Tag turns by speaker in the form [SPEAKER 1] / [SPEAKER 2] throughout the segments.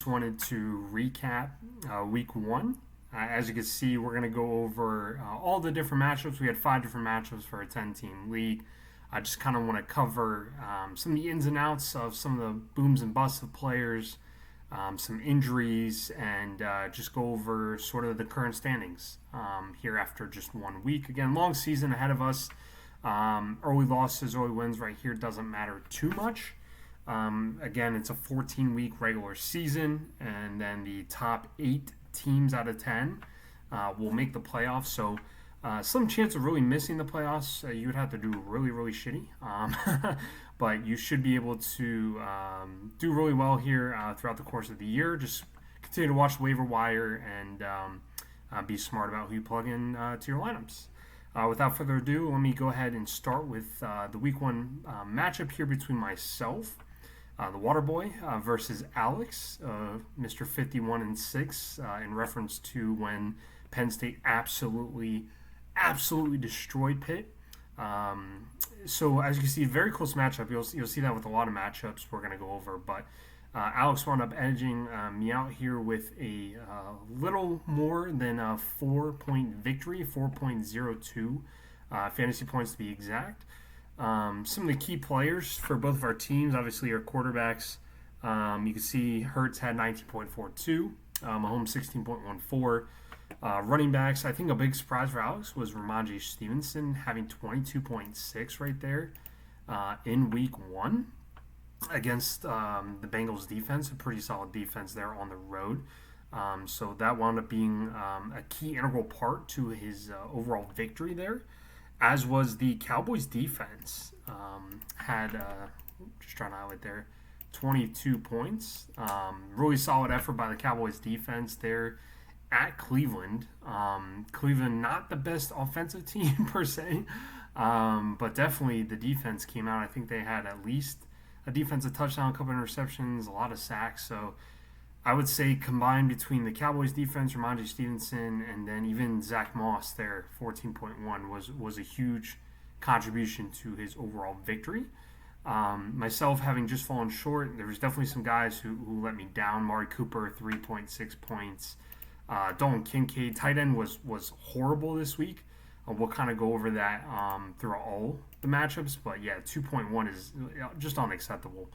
[SPEAKER 1] just wanted to recap week one. As you can see, we're going to go over all the different matchups. We had 5 different matchups for a 10-team league. I just kind of want to cover some of the ins and outs of some of the booms and busts of players, some injuries, and just go over sort of the current standings here after just 1 week. Again, long season ahead of us. Early losses, early wins right here doesn't matter too much. Again, it's a 14-week regular season, and then the top 8 teams out of 10 will make the playoffs. So some chance of really missing the playoffs, you would have to do really, really shitty. But you should be able to do really well here throughout the course of the year. Just continue to watch the waiver wire and be smart about who you plug in to your lineups. Without further ado, let me go ahead and start with the week one matchup here between myself, the Waterboy, versus Alex, Mr. 51-6, in reference to when Penn State absolutely destroyed Pitt. So as you can see, very close matchup. You'll see that with a lot of matchups we're going to go over, but Alex wound up edging me out here with a little more than a 4-point victory, 4.02 fantasy points to be exact. Some of the key players for both of our teams, obviously, are quarterbacks. You can see Hurts had 19.42, Mahomes 16.14. Running backs, I think a big surprise for Alex was Ramondre Stevenson having 22.6 right there in week one against the Bengals defense, a pretty solid defense there on the road. So that wound up being a key integral part to his overall victory there, as was the Cowboys defense. Had, just trying to highlight there, 22 points. Really solid effort by the Cowboys defense there at Cleveland. Cleveland, not the best offensive team per se, but definitely the defense came out. I think they had at least a defensive touchdown, a couple interceptions, a lot of sacks. So I would say combined between the Cowboys defense, Ramondre Stevenson, and then even Zach Moss there, 14.1 was a huge contribution to his overall victory. Myself having just fallen short, there was definitely some guys who let me down. Mari Cooper, 3.6 points. Dalton Kincaid, tight end, was horrible this week. We'll kind of go over that through all the matchups, but yeah, 2.1 is just unacceptable.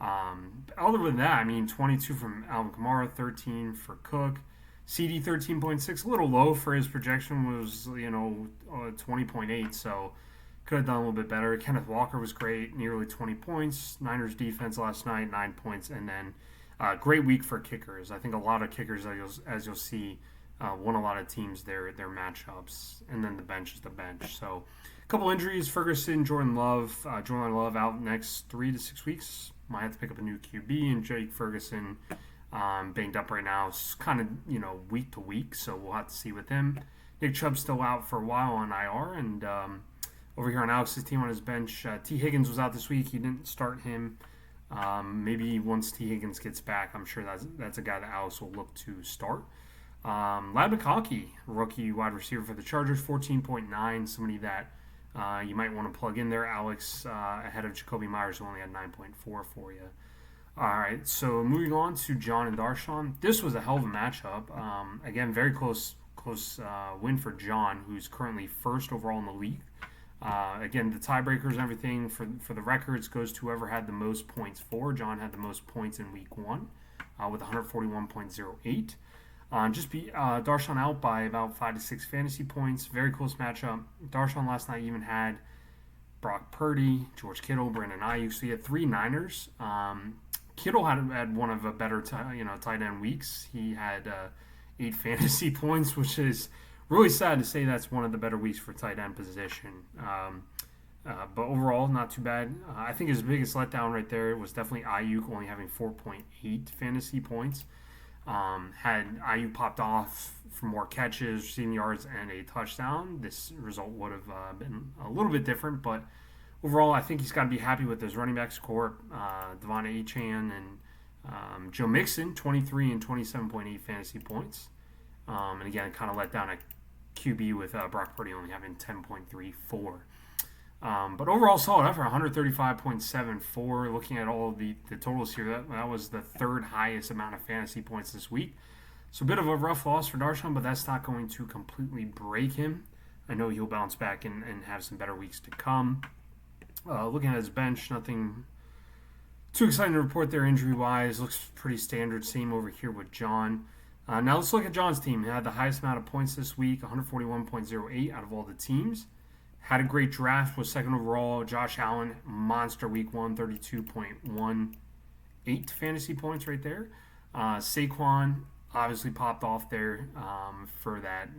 [SPEAKER 1] Other than that, I mean, 22 from Alvin Kamara, 13 for Cook. CD 13.6, a little low for his projection, was 20.8, so could have done a little bit better. Kenneth Walker was great, nearly 20 points. Niners defense last night, 9 points, and then great week for kickers. I think a lot of kickers, as you'll see, won a lot of teams their matchups, and then the bench is the bench. So a couple injuries: Ferguson, Jordan Love out next 3 to 6 weeks. Might have to pick up a new QB, and Jake Ferguson banged up right now. It's kind of week to week, so we'll have to see with him. Nick Chubb's still out for a while on IR, and over here on Alex's team on his bench, T. Higgins was out this week. He didn't start him. Maybe once T. Higgins gets back, I'm sure that's a guy that Alex will look to start. Lad McConkey, rookie wide receiver for the Chargers, 14.9, somebody that you might want to plug in there. Alex ahead of Jacoby Myers, who only had 9.4 for you. All right, so moving on to John and Darshawn. This was a hell of a matchup. Again, very close win for John, who's currently first overall in the league. Again, the tiebreakers and everything for the records goes to whoever had the most points for. John had the most points in week one with 141.08. Just beat Darshawn out by about 5 to 6 fantasy points. Very close matchup. Darshawn last night even had Brock Purdy, George Kittle, Brandon Ayuk. So he had 3 Niners. Kittle had one of the better tight end weeks. He had 8 fantasy points, which is really sad to say that's one of the better weeks for tight end position. But overall, not too bad. I think his biggest letdown right there was definitely Ayuk only having 4.8 fantasy points. Had Ayuk popped off for more catches, receiving yards, and a touchdown, this result would have been a little bit different. But overall, I think he's got to be happy with his running back core. Devon Achane and Joe Mixon, 23 and 27.8 fantasy points. And again, kind of let down a QB with Brock Purdy only having 10.34. But overall, solid effort, 135.74. Looking at all of the totals here, that was the third highest amount of fantasy points this week. So a bit of a rough loss for Darshan, but that's not going to completely break him. I know he'll bounce back and have some better weeks to come. Looking at his bench, nothing too exciting to report there injury-wise. Looks pretty standard. Same over here with John. Now let's look at John's team. He had the highest amount of points this week, 141.08 out of all the teams. Had a great draft, was second overall. Josh Allen, monster week 1, 32.18 fantasy points right there. Saquon obviously popped off there for that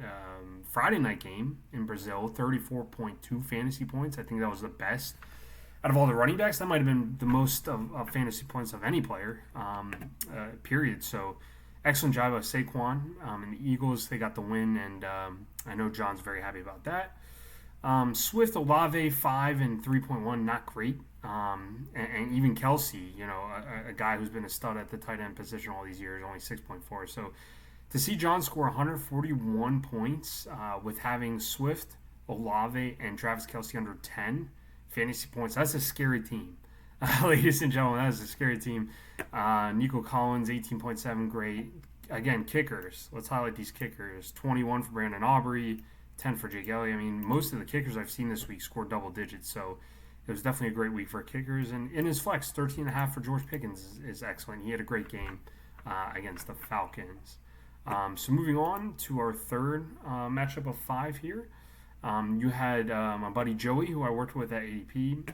[SPEAKER 1] Friday night game in Brazil, 34.2 fantasy points. I think that was the best out of all the running backs. That might have been the most of fantasy points of any player, period. So excellent job by Saquon. And the Eagles, they got the win, and I know John's very happy about that. Swift, Olave, 5 and 3.1, not great. And even Kelsey, a guy who's been a stud at the tight end position all these years, only 6.4. So to see John score 141 points with having Swift, Olave, and Travis Kelsey under 10 fantasy points, that's a scary team. Ladies and gentlemen, that is a scary team. Nico Collins, 18.7, great. Again, kickers. Let's highlight these kickers. 21 for Brandon Aubrey, 10 for Jake Elliott. I mean, most of the kickers I've seen this week scored double digits, so it was definitely a great week for kickers. And in his flex, 13.5 for George Pickens is excellent. He had a great game against the Falcons. So moving on to our third matchup of 5 here. You had my buddy Joey, who I worked with at ADP,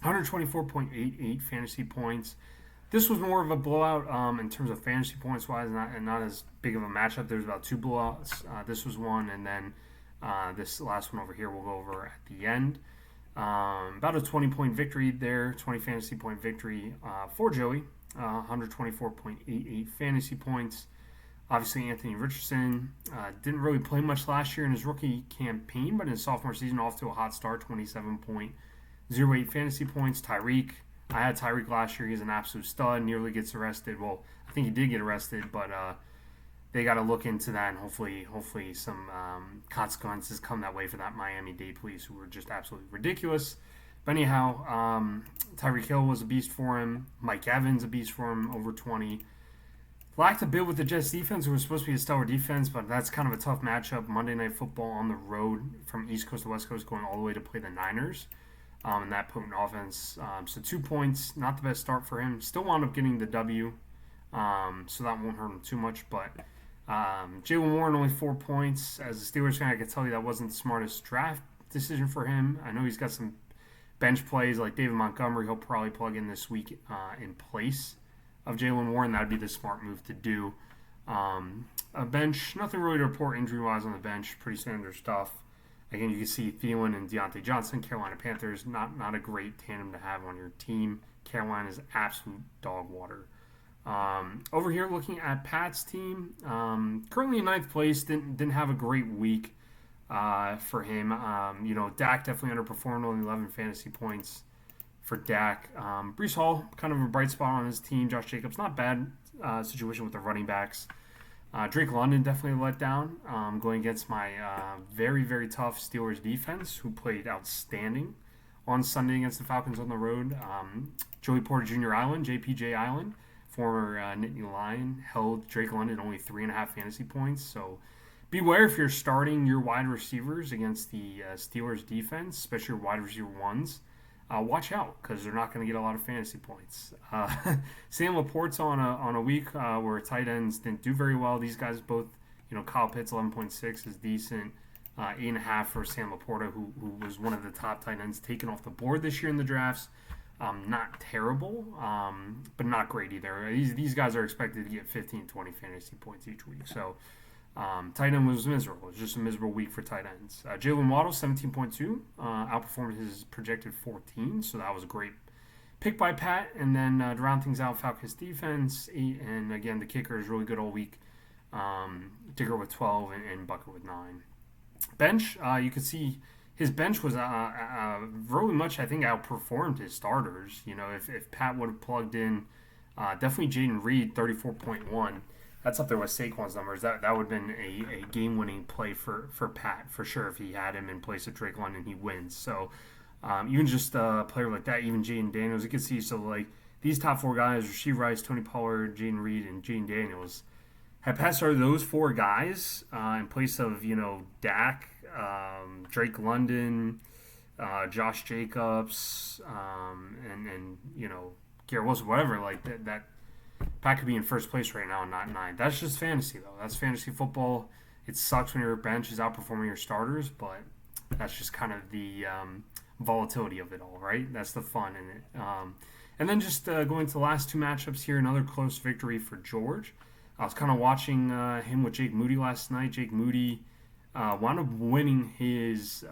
[SPEAKER 1] 124.88 fantasy points. This was more of a blowout in terms of fantasy points wise, and not as big of a matchup. There was about 2 blowouts. This was one, and then this last one over here we'll go over at the end. About a 20-point victory there, 20 fantasy point victory for Joey, 124.88 fantasy points. Obviously, Anthony Richardson didn't really play much last year in his rookie campaign, but in his sophomore season, off to a hot start, 27.08 fantasy points. Tyreek, I had Tyreek last year. He's an absolute stud, nearly gets arrested. Well, I think he did get arrested, but they got to look into that, and hopefully some consequences come that way for that Miami-Dade police who were just absolutely ridiculous. But anyhow, Tyreek Hill was a beast for him. Mike Evans, a beast for him, over 20. Lacked a bit with the Jets defense, who was supposed to be a stellar defense, but that's kind of a tough matchup. Monday Night Football on the road from East Coast to West Coast, going all the way to play the Niners. And that potent offense. So 2 points, not the best start for him. Still wound up getting the W, so that won't hurt him too much. But Jaylen Warren, only 4 points. As a Steelers fan, I can tell you that wasn't the smartest draft decision for him. I know he's got some bench plays like David Montgomery. He'll probably plug in this week in place of Jaylen Warren. That would be the smart move to do. A bench, nothing really to report injury-wise on the bench. Pretty standard stuff. Again, you can see Thielen and Deontay Johnson, Carolina Panthers, not a great tandem to have on your team. Carolina is absolute dog water. Over here, looking at Pat's team, currently in 9th place, didn't have a great week for him. Dak definitely underperformed, only 11 fantasy points for Dak. Breece Hall, kind of a bright spot on his team. Josh Jacobs, not bad situation with the running backs. Drake London definitely let down, going against my very, very tough Steelers defense, who played outstanding on Sunday against the Falcons on the road. Joey Porter Jr. Island, JPJ Island, former Nittany Lion, held Drake London only 3.5 fantasy points. So beware if you're starting your wide receivers against the Steelers defense, especially your wide receiver ones. Watch out, because they're not going to get a lot of fantasy points. Sam Laporte's on a week where tight ends didn't do very well. These guys both, Kyle Pitts 11.6 is decent. 8.5 for Sam Laporta, who was one of the top tight ends taken off the board this year in the drafts. Not terrible, but not great either. These guys are expected to get 15, 20 fantasy points each week. So tight end was miserable. It was just a miserable week for tight ends. Jalen Waddle, 17.2, outperformed his projected 14, so that was a great pick by Pat. And then to round things out, Falcons defense, 8, and again, the kicker is really good all week. Digger with 12 and Bucker with 9. Bench, you could see his bench was really much, I think, outperformed his starters. If Pat would have plugged in, definitely Jaden Reed, 34.1. That's up there with Saquon's numbers. That would have been a game-winning play for Pat, for sure. If he had him in place of Drake London, he wins. So Even just a player like that, even Jaden Daniels, you can see. So like these top four guys, Rasheed Rice, Tony Pollard, Jaden Reed, and Jaden Daniels, have passed started those four guys in place of Dak, Drake London, Josh Jacobs, and Garrett Wilson, whatever. Like that Pat could be in first place right now and not ninth. That's just fantasy though. That's fantasy football. It sucks when your bench is outperforming your starters, but that's just kind of the volatility of it all, right? That's the fun in it. And then just going to the last two matchups here, another close victory for George. I was kind of watching him with Jake Moody last night. Jake Moody wound up winning his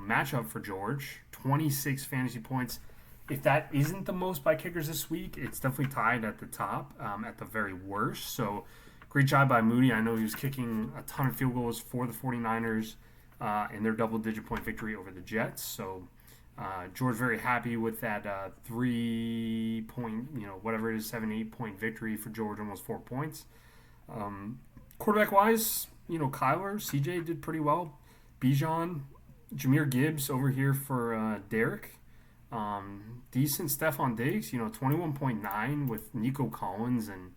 [SPEAKER 1] matchup for George, 26 fantasy points. If that isn't the most by kickers this week, it's definitely tied at the top at the very worst. So great job by Moody. I know he was kicking a ton of field goals for the 49ers in their double-digit point victory over the Jets. So George very happy with that 3-point, whatever it is, 7-8 point victory for George, almost 4 points. Quarterback-wise, Kyler, CJ did pretty well. Bijan, Jahmyr Gibbs over here for Derek. Decent Stephon Diggs, 21.9 with Nico Collins and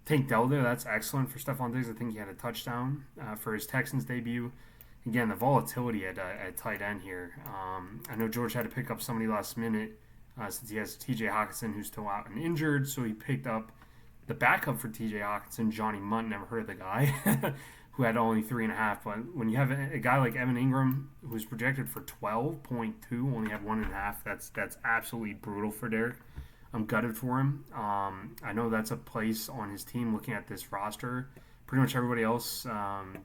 [SPEAKER 1] Tank Dell there. That's excellent for Stephon Diggs. I think he had a touchdown for his Texans debut. Again, the volatility at tight end here. I know George had to pick up somebody last minute since he has TJ Hawkinson, who's still out and injured. So he picked up the backup for TJ Hawkinson, Johnny Munt. Never heard of the guy, who had only 3.5. But when you have a guy like Evan Ingram, who's projected for 12.2, only had 1.5, that's absolutely brutal for Derek. I'm gutted for him. I know that's a place on his team looking at this roster. Pretty much everybody else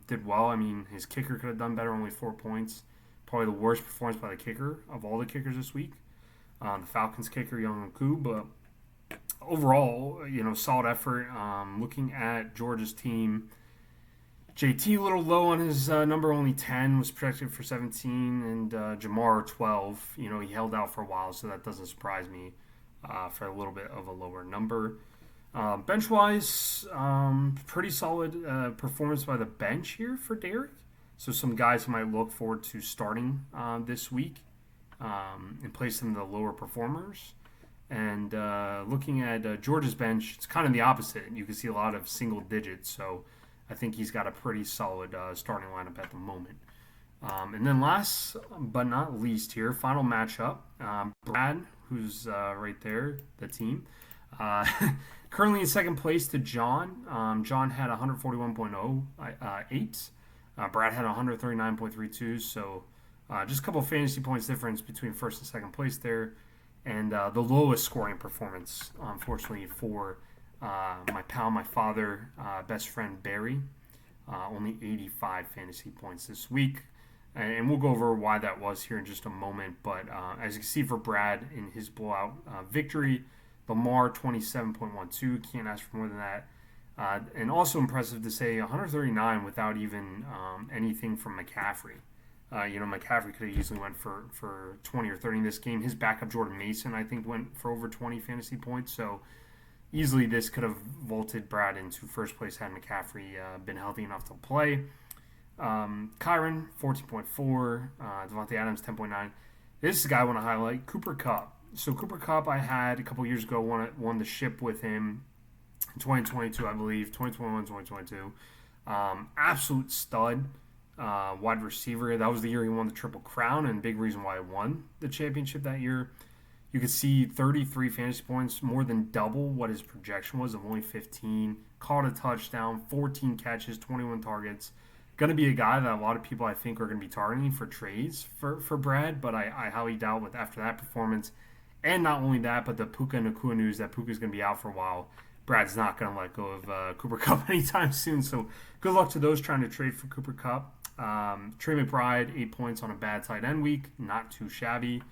[SPEAKER 1] did well. I mean, his kicker could have done better, only 4 points. Probably the worst performance by the kicker of all the kickers this week. The Falcons kicker, Young Nku, but overall, solid effort. Looking at Georgia's team, JT a little low on his number, only 10, was projected for 17, and Jamar 12. He held out for a while, so that doesn't surprise me for a little bit of a lower number. Bench-wise, pretty solid performance by the bench here for Derek. So some guys who might look forward to starting this week and place them in the lower performers. And looking at Georgia's bench, it's kind of the opposite. You can see a lot of single digits. So I think he's got a pretty solid starting lineup at the moment. And then last but not least here, final matchup, Brad, who's right there, the team. Currently in second place to John. John had 141.08. Brad had 139.32. So just a couple of fantasy points difference between first and second place there. And the lowest scoring performance, unfortunately, for my pal, my father, best friend Barry. Only 85 fantasy points this week. And we'll go over why that was here in just a moment. But as you can see for Brad in his blowout victory, Lamar 27.12, can't ask for more than that. And also impressive to say 139 without even anything from McCaffrey. McCaffrey could have easily went for 20 or 30 in this game. His backup Jordan Mason, I think, went for over 20 fantasy points. So easily this could have vaulted Brad into first place had McCaffrey been healthy enough to play. Kyron 14.4, Devontae Adams 10.9. This is a guy I want to highlight, Cooper Kupp. So Cooper Kupp, I had a couple years ago won the ship with him in 2022, I believe, 2021, 2022. Absolute stud wide receiver. That was the year he won the Triple Crown, and big reason why he won the championship that year. You could see 33 fantasy points, more than double what his projection was of only 15. Caught a touchdown, 14 catches, 21 targets. Going to be a guy that a lot of people I think are going to be targeting for trades for Brad, but I highly doubt with after that performance. And not only that, but the Puka Nacua news that Puka's going to be out for a while. Brad's not going to let go of Cooper Kupp anytime soon. So good luck to those trying to trade for Cooper Kupp. Trey McBride, 8 points on a bad tight end week. Not too shabby.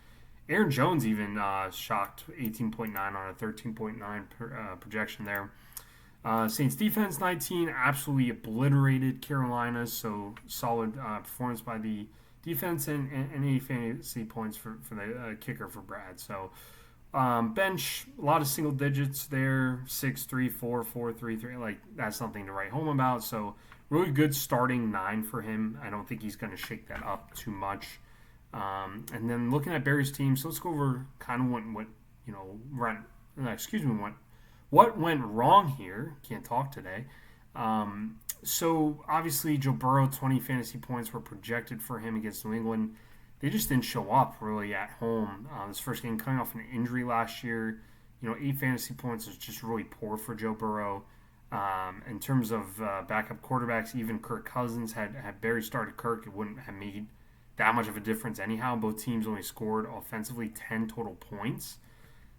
[SPEAKER 1] Aaron Jones even shocked 18.9 on a 13.9 projection there. Saints defense, 19, absolutely obliterated Carolina. So solid performance by the defense and any fantasy points for the kicker for Brad. So bench, a lot of single digits there, 6, 3, 4, 4, 3, 3. Like, that's something to write home about. So really good starting 9 for him. I don't think he's going to shake that up too much. And then looking at Barry's team, so let's go over kind of what what went wrong here. Can't talk today. So obviously Joe Burrow, 20 fantasy points were projected for him against New England. They just didn't show up really at home. This first game coming off an injury last year, 8 fantasy points is just really poor for Joe Burrow. In terms of backup quarterbacks, even Kirk Cousins had Barry started Kirk, it wouldn't have made that much of a difference anyhow. Both teams only scored offensively 10 total points.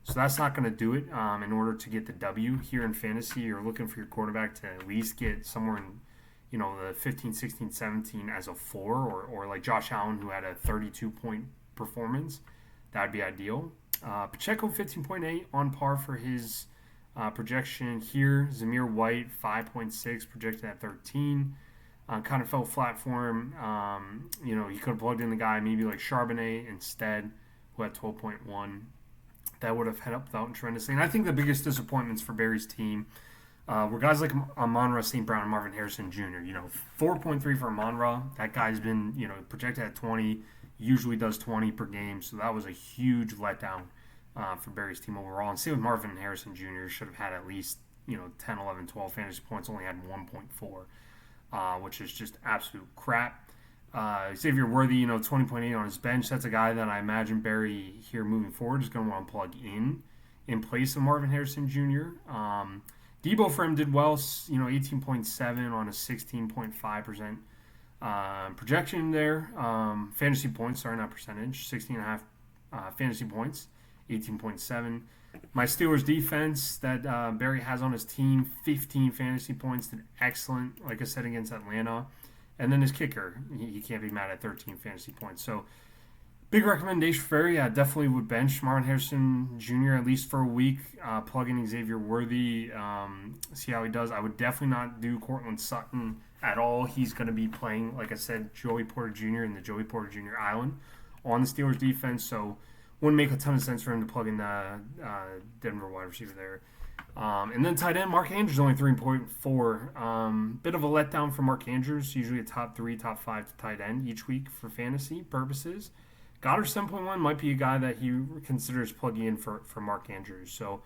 [SPEAKER 1] So that's not going to do it. In order to get the W here in fantasy, you're looking for your quarterback to at least get somewhere in, the 15, 16, 17 as a floor, or like Josh Allen, who had a 32-point performance. That would be ideal. Pacheco, 15.8 on par for his projection here. Zamir White, 5.6, projected at 13. Kind of fell flat for him. He could have plugged in the guy maybe like Charbonnet instead, who had 12.1. That would have helped out tremendously. And I think the biggest disappointments for Barry's team were guys like Amon-Ra St. Brown and Marvin Harrison Jr. 4.3 for Amon-Ra. That guy's been, projected at 20, usually does 20 per game. So that was a huge letdown for Barry's team overall. And same with Marvin Harrison Jr. Should have had at least, 10, 11, 12 fantasy points, only had 1.4, which is just absolute crap. Xavier Worthy, 20.8 on his bench. That's a guy that I imagine Barry here moving forward is going to want to plug in place of Marvin Harrison Jr. Debo for him did well, 18.7 on a 16.5% projection there. Fantasy points, sorry, not percentage. 16.5 fantasy points, 18.7. My Steelers defense that Barry has on his team, 15 fantasy points, did excellent, like I said, against Atlanta. And then his kicker, he can't be mad at 13 fantasy points. So, big recommendation for Barry. I definitely would bench Marvin Harrison Jr. at least for a week. Plug in Xavier Worthy, see how he does. I would definitely not do Cortland Sutton at all. He's going to be playing, like I said, Joey Porter Jr. in the Joey Porter Jr. Island on the Steelers defense. So, wouldn't make a ton of sense for him to plug in the Denver wide receiver there. And then tight end, Mark Andrews, only 3.4. Bit of a letdown for Mark Andrews, usually a top 3, top 5 tight end each week for fantasy purposes. Goddard, 7.1, might be a guy that he considers plugging in for Mark Andrews. So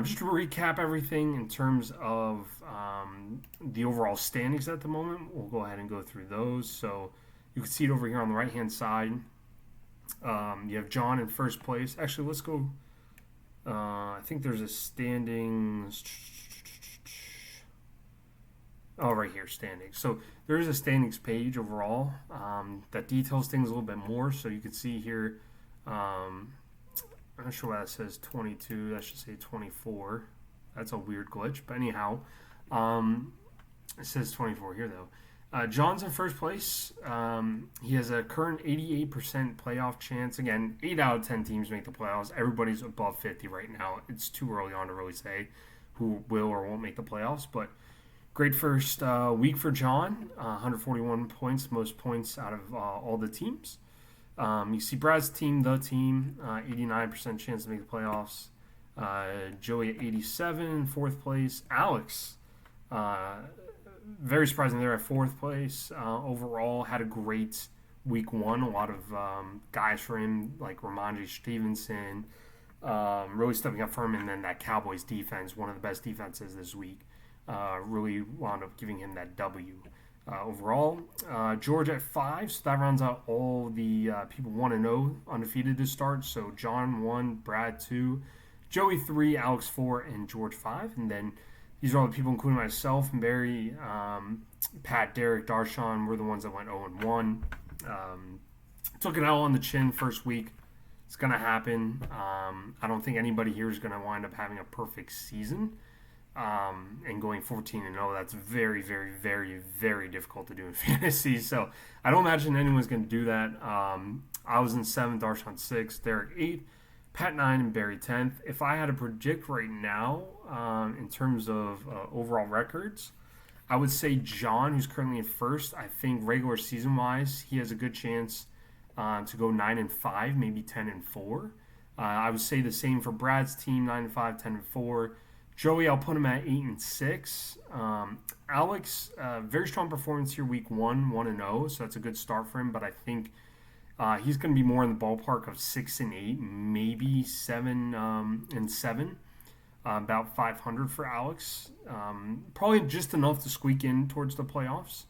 [SPEAKER 1] just to recap everything in terms of the overall standings at the moment, we'll go ahead and go through those. So you can see it over here on the right-hand side. You have John in first place. Actually, let's go... I think there's a standings. Oh, right here, standings. So there is a standings page overall that details things a little bit more. So you can see here, I'm not sure why that says 22. That should say 24. That's a weird glitch. But anyhow, it says 24 here, though. John's in first place. He has a current 88% playoff chance. Again, 8 out of 10 teams make the playoffs. Everybody's above 50 right now. It's too early on to really say who will or won't make the playoffs. But great first week for John. 141 points, most points out of all the teams. You see Brad's team, 89% chance to make the playoffs. Joey at 87, fourth place. Alex, very surprising there at fourth place. Overall, had a great week one. A lot of guys for him, like Ramondre Stevenson, really stepping up for him. And then that Cowboys defense, one of the best defenses this week, really wound up giving him that W. Overall, George at 5, so that rounds out all the people 1-0 undefeated to start. So John 1, Brad 2, Joey 3, Alex 4, and George 5. And then these are all the people, including myself and Barry, Pat, Derek, Darshawn. We're the ones that went 0-1. Took it out on the chin first week. It's going to happen. I don't think anybody here is going to wind up having a perfect season. And going 14-0, that's very, very, very, very difficult to do in fantasy. So I don't imagine anyone's going to do that. I was in 7th, Darshawn 6th, Derek 8th, Pat 9, and Barry 10th. If I had to predict right now in terms of overall records, I would say John, who's currently in first, I think regular season-wise, he has a good chance to go 9-5, maybe 10-4. I would say the same for Brad's team, 9-5, 10-4. Joey, I'll put him at 8-6. Alex, very strong performance here, week 1, 1-0, so that's a good start for him. But I think He's going to be more in the ballpark of 6-8, maybe 7-7, about 500 for Alex. Probably just enough to squeak in towards the playoffs.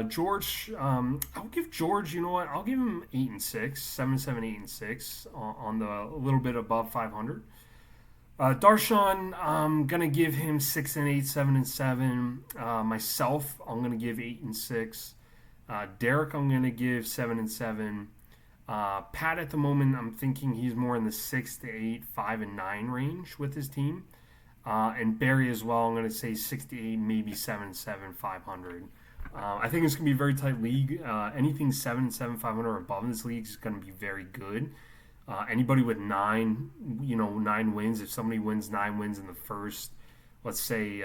[SPEAKER 1] George, I'll give George. You know what? I'll give him 8-6, 7-7, 8-6 on the a little bit above 500. Darshan, I'm gonna give him 6-8, 7-7. Myself, I'm gonna give 8-6. Derek, I'm gonna give 7-7. Pat, at the moment, I'm thinking he's more in the 6-8, 5-9 range with his team. And Barry as well, I'm gonna say 6-8, maybe 7-7, 500. I think it's gonna be a very tight league. Anything 7-7, 500 or above in this league is gonna be very good. Anybody with 9 wins, if somebody wins 9 wins in the first, let's say,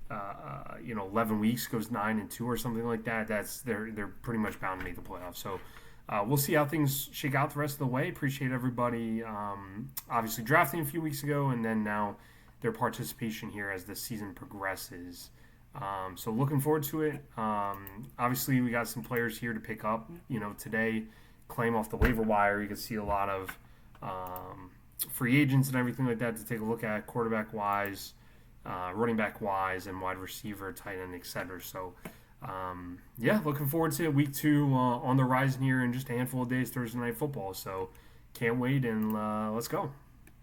[SPEAKER 1] 11 weeks, goes 9-2 or something like that, they're pretty much bound to make the playoffs. So we'll see how things shake out the rest of the way. Appreciate everybody, obviously drafting a few weeks ago, and then now their participation here as the season progresses. So looking forward to it. Obviously, we got some players here to pick up. Today, claim off the waiver wire. You can see a lot of free agents and everything like that to take a look at, quarterback wise, running back wise, and wide receiver, tight end, etc. So, looking forward to it. Week 2 on the horizon here in just a handful of days, Thursday Night Football. So, can't wait, and let's go.